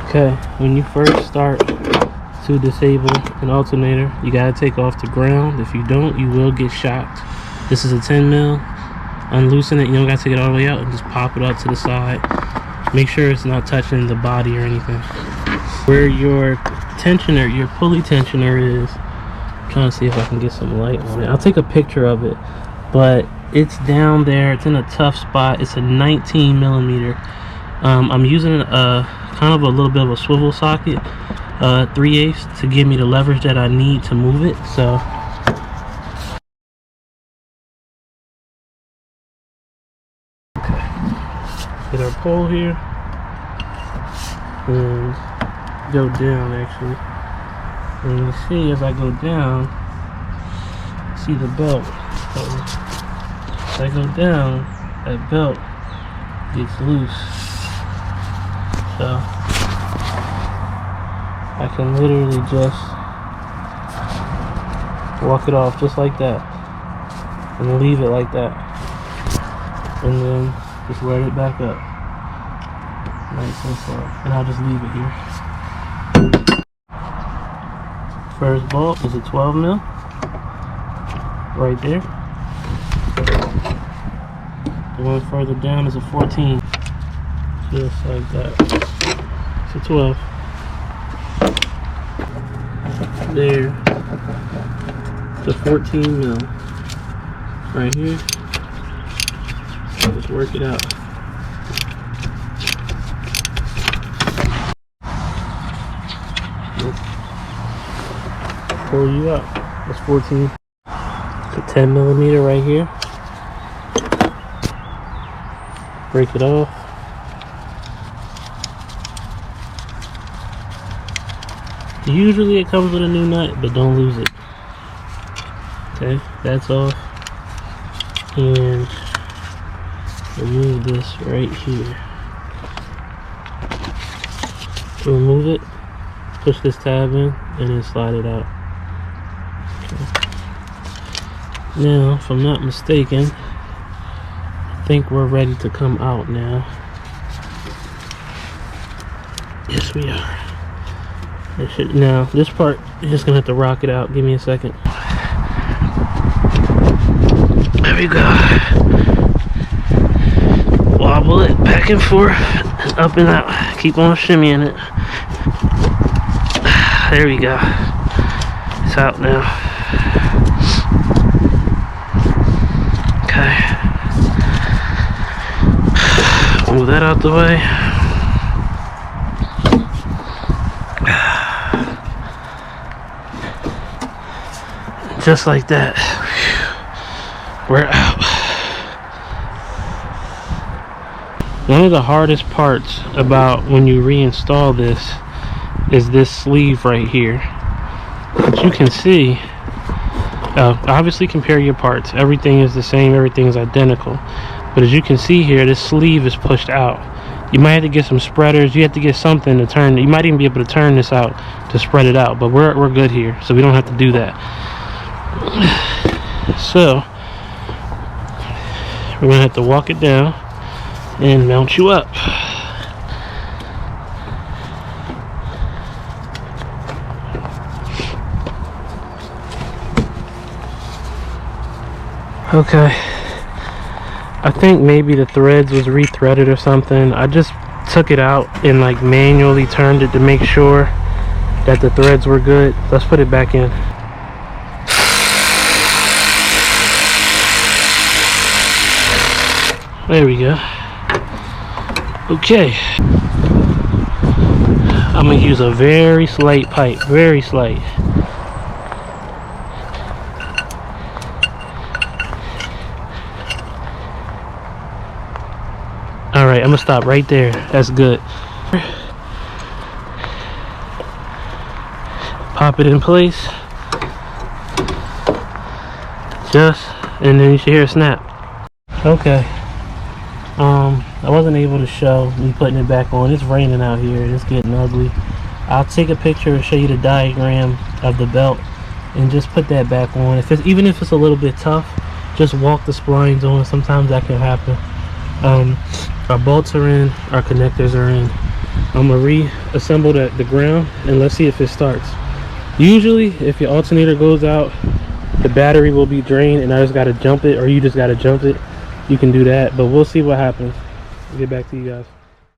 Okay, when you first start to disable an alternator, you gotta take off the ground. If you don't, you will get shocked. This is a 10 mil. Unloosen it. You don't gotta take it all the way out, and just pop it up to the side. Make sure it's not touching the body or anything. Where your tensioner, your pulley tensioner is, I'm trying to see if I can get some light on it. I'll take a picture of it, but it's down there. It's in a tough spot. It's a 19 millimeter. I'm using a kind of a little bit of a swivel socket, 3/8, to give me the leverage that I need to move it. So get our pole here and go down actually. And you see as I go down, see the belt. As I go down, that belt gets loose. So I can literally just walk it off just like that and leave it like that, and then just wear it back up nice and slow, and I'll just leave it here. First bolt is a 12 mil right there. The one further down is a 14, just like that. It's a 12 there. It's a 14 mil right here. Just work it out. Pull you up. That's 14. It's a 10 millimeter right here. Break it off. Usually it comes with a new nut, but don't lose it. Okay, that's off. And remove this right here. Remove it, push this tab in, and then slide it out. Okay. Now, if I'm not mistaken, I think we're ready to come out now. Yes, we are. Now, this part, you're just gonna have to rock it out. Give me a second. There we go. Wobble it back and forth, up and out. Keep on shimmying it. There we go. It's out now. Okay. Move that out the way. Just like that. We're out. One of the hardest parts about when you reinstall this is this sleeve right here. But you can see, obviously compare your parts. Everything is the same, everything is identical. But as you can see here, this sleeve is pushed out. You might have to get some spreaders. You have to get something to turn. You might even be able to turn this out to spread it out. But we're good here, so we don't have to do that. So we're gonna have to walk it down and mount you up. Okay, I think maybe the threads was rethreaded or something. I just took it out and like manually turned it to make sure that the threads were good. Let's put it back in. There we go. Okay. I'm gonna use a very slight pipe, very slight. Alright, I'm gonna stop right there. That's good. Pop it in place. And then you should hear a snap. Okay. I wasn't able to show me putting it back on. It's raining out here. It's getting ugly. I'll take a picture and show you the diagram of the belt and just put that back on. Even if it's a little bit tough, just walk the splines on. Sometimes that can happen. Our bolts are in, our connectors are in. I'm gonna reassemble the ground and let's see if it starts. Usually if your alternator goes out, the battery will be drained and I just gotta jump it, or you just gotta jump it. You can do that, but we'll see what happens. I'll get back to you guys.